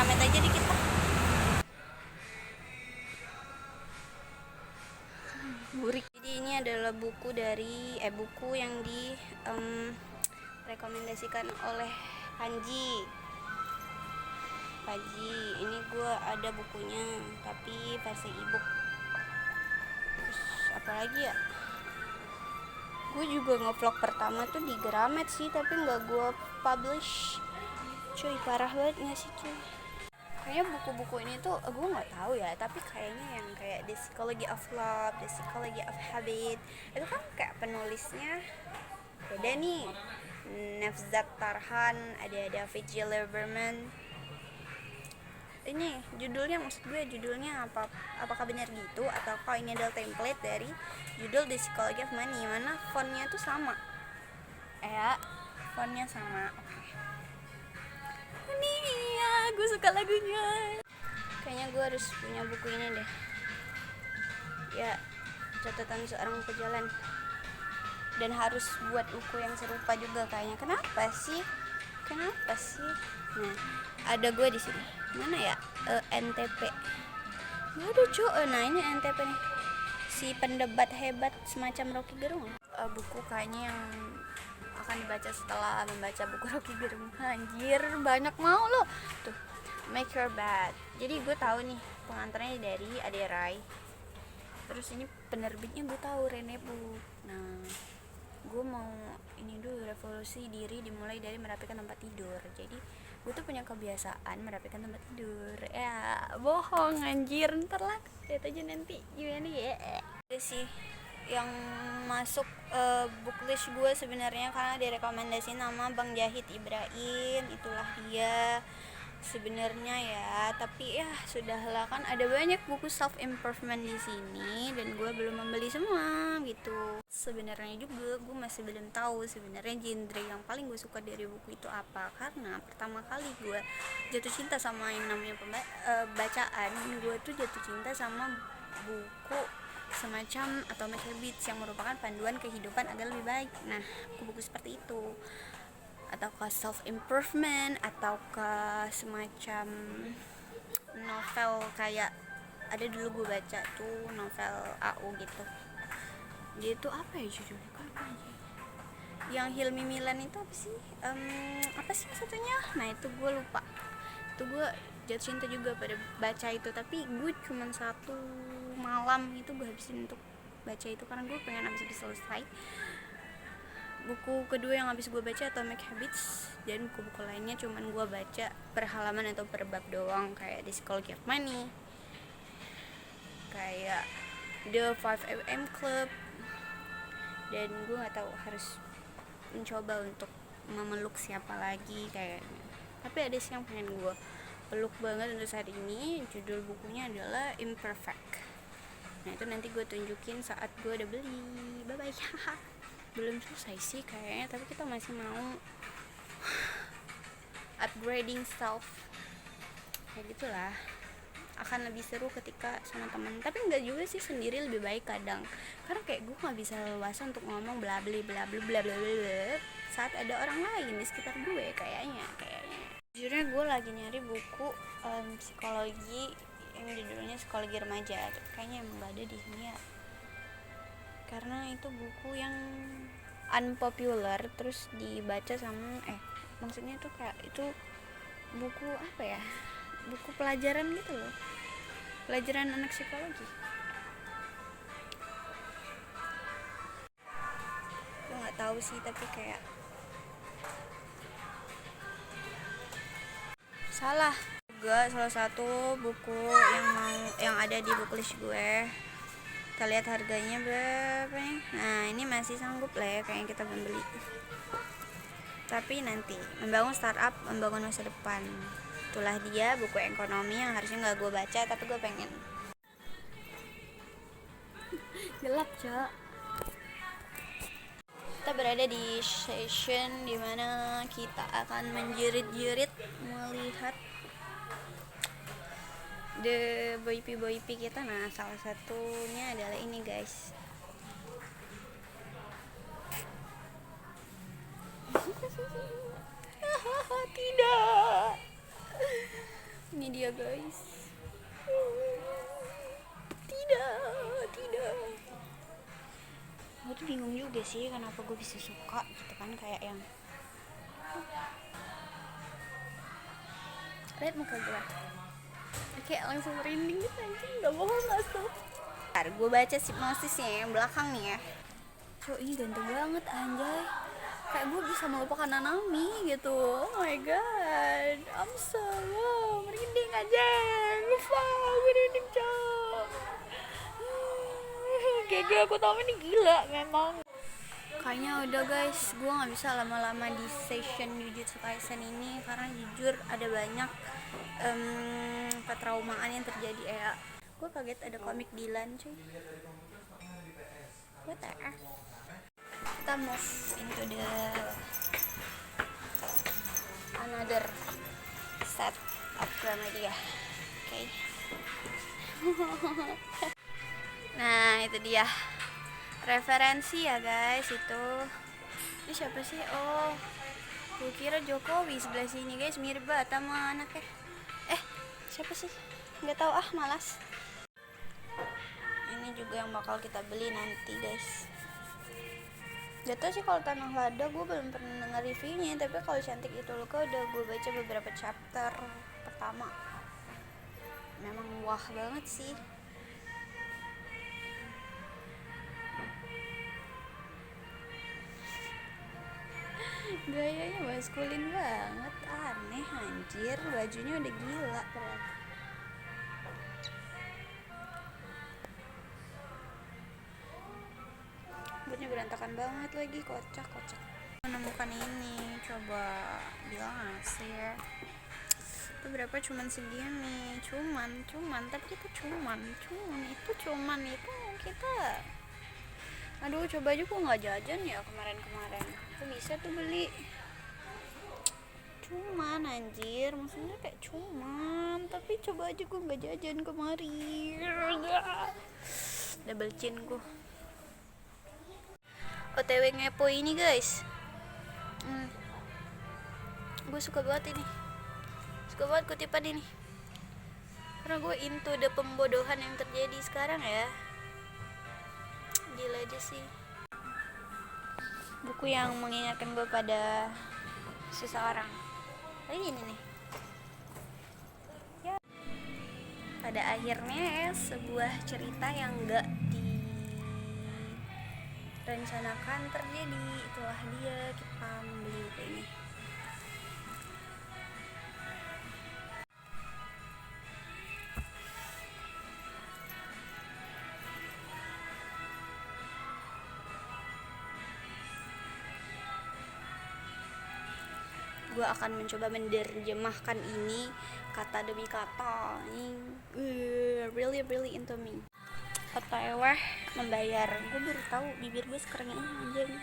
Gramet aja di kita. Burik. Jadi ini adalah buku yang di rekomendasikan oleh Panji. Ini gue ada bukunya tapi versi ebook. Terus apa lagi ya? Gue juga ngevlog pertama tuh di Gramet sih, tapi nggak gue publish. Cuy, parah banget nggak sih cuy? Kayaknya buku-buku ini tuh gue nggak tahu ya, tapi kayaknya yang kayak The Psychology of Love, The Psychology of Habit itu kan kayak penulisnya beda nih. Nevzat Tarhan, ada David J. Lieberman. Ini judulnya apakah benar gitu ataukah ini adalah template dari judul The Psychology of Money, mana fontnya tuh sama ya, fontnya sama. Ini ya, gue suka lagunya. Kayaknya gue harus punya buku ini deh ya, catatan seorang pejalan, dan harus buat buku yang serupa juga kayaknya. Kenapa sih nah ada gue di sini, mana ya, NTP nggak ada cuy. Nah ini NTP nih, si pendebat hebat semacam Rocky Gerung. Buku kayaknya yang akan dibaca setelah membaca buku Rocky Gerung. Anjir, banyak mau lo tuh. Make Your Bed. Jadi gue tahu nih pengantarnya dari Ade Rai. Terus ini penerbitnya gue tahu, Rene Book. Nah, gue mau ini dulu, revolusi diri dimulai dari merapikan tempat tidur. Jadi gue tuh punya kebiasaan merapikan tempat tidur. Ya, bohong anjir, ntar lah lihat aja nanti gimana ya. Itu sih yang masuk booklist gue sebenarnya, karena direkomendasi nama Bang Jahid Ibrahim, itulah dia sebenarnya ya. Tapi ya sudahlah, kan ada banyak buku self improvement di sini dan gue belum membeli semua gitu. Sebenarnya juga gue masih belum tahu sebenarnya genre yang paling gue suka dari buku itu apa, karena pertama kali gue jatuh cinta sama yang namanya bacaan. Gue tuh jatuh cinta sama buku semacam Atomic Habits yang merupakan panduan kehidupan agar lebih baik. Nah, buku-buku seperti itu, ataukah self improvement, ataukah semacam novel kayak ada dulu gue baca tuh novel AU gitu. Dia tuh apa ya judulnya, apa aja yang Hilmi Milan itu apa sih, apa sih satunya, nah itu gue lupa. Itu gue jatuh cinta juga pada baca itu, tapi gue cuma satu malam itu gue habisin untuk baca itu karena gue pengen habis selesai. Buku kedua yang habis gue baca Atomic Habits, dan buku-buku lainnya cuman gue baca per halaman atau per bab doang, kayak The Psychology of Money, kayak The 5am Club, dan gue nggak tahu harus mencoba untuk memeluk siapa lagi kayaknya. Tapi ada sih yang pengen gue peluk banget untuk saat ini. Judul bukunya adalah Imperfect. Nah itu nanti gue tunjukin saat gue udah beli. Bye bye. Belum selesai sih kayaknya, tapi kita masih mau upgrading self kayak gitulah. Akan lebih seru ketika sama teman, tapi enggak juga sih, sendiri lebih baik kadang, karena kayak gue nggak bisa leluasa untuk ngomong bla bla bla bla bla bla bla saat ada orang lain di sekitar gue. Kayaknya jujurnya gue lagi nyari buku psikologi yang judulnya Psikologi Remaja, kayaknya emang gak ada di sini ya, karena itu buku yang unpopular terus dibaca sama maksudnya tuh kayak itu buku apa ya, buku pelajaran gitu loh, pelajaran anak psikologi. Gue nggak tahu sih, tapi kayak salah juga salah satu buku yang ada di booklist gue. Kita lihat harganya berapa nih. Nah ini masih sanggup lah ya kayaknya kita beli, tapi nanti membangun startup, membangun masa depan, itulah dia buku ekonomi yang harusnya nggak gue baca tapi gue pengen. Gelap cak. Kita berada di session dimana kita akan menjerit-jerit melihat the boypi kita. Nah salah satunya adalah ini guys. Tidak, Ini dia guys. Tidak. Gue tuh bingung juga sih kenapa gue bisa suka gitu kan, kayak yang lihat muka gue kayak langsung merinding gitu anjing, gak bohong gak stop. Ntar gue baca hipnosisnya yang belakang nih ya. Cok ini ganteng banget anjay, kayak gue bisa melupakan Nanami gitu. Oh my god, I'm so wow, merinding aja. Wow, merinding cok. Kayak aku tau ini gila memang. Kayaknya udah guys, gue nggak bisa lama-lama di session Jujutsu Kaisen ini karena jujur ada banyak ketraumaan yang terjadi ya. Gue kaget ada komik Dylan cuy. What the heck? Kita move into the another set of Gramedia. Oke. Nah itu dia referensi ya guys itu. Ini siapa sih? Oh, gue kira Jokowi sebelah sini guys, mirip banget sama anaknya. Siapa sih? Nggak tahu ah, malas. Ini juga yang bakal kita beli nanti guys. Gak tau sih kalau Tanah Lada, gue belum pernah denger reviewnya, tapi kalau Cantik Itu Luka udah gue baca beberapa chapter pertama. Memang wah banget sih. Gayanya maskulin banget, aneh anjir, bajunya udah gila ternyata. Bajunya berantakan banget lagi, kocak. Menemukan ini, coba bilang sih ya. Itu berapa, cuman segini, tapi itu cuman itu kita. Aduh, coba aja gue nggak jajan ya kemarin. Aku bisa tuh beli. Cuman anjir, maksudnya kayak cuman, tapi coba aja gue nggak jajan kemarin. Double chin gue. OTW ngepo ini guys. Gue suka banget kutipan ini. Karena gue into the pembodohan yang terjadi sekarang ya. Gila aja sih. Buku yang mengingatkan gue pada seseorang. Ini nih. Ya. Pada akhirnya sebuah cerita yang gak direncanakan terjadi. Itulah dia, kita membeli buku ini. Gue akan mencoba menerjemahkan ini kata demi kata. Really into me. OTW membayar. Gue baru tahu bibir gue sekarang ini anjing.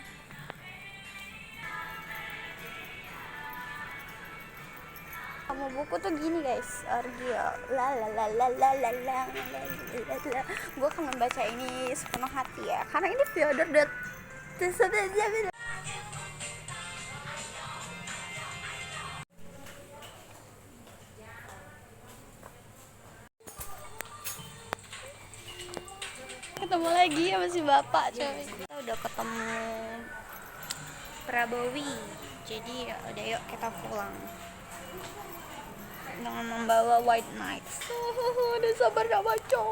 Kamu buku tuh gini guys, Orgio. Gue akan membaca ini sepenuh hati ya, karena ini Fyodor Dostoyevsky. Ketemu lagi ya masih bapak coy. Kita udah ketemu Prabowi, jadi ya udah yuk kita pulang dengan membawa White Knight. Udah sabar gak baca.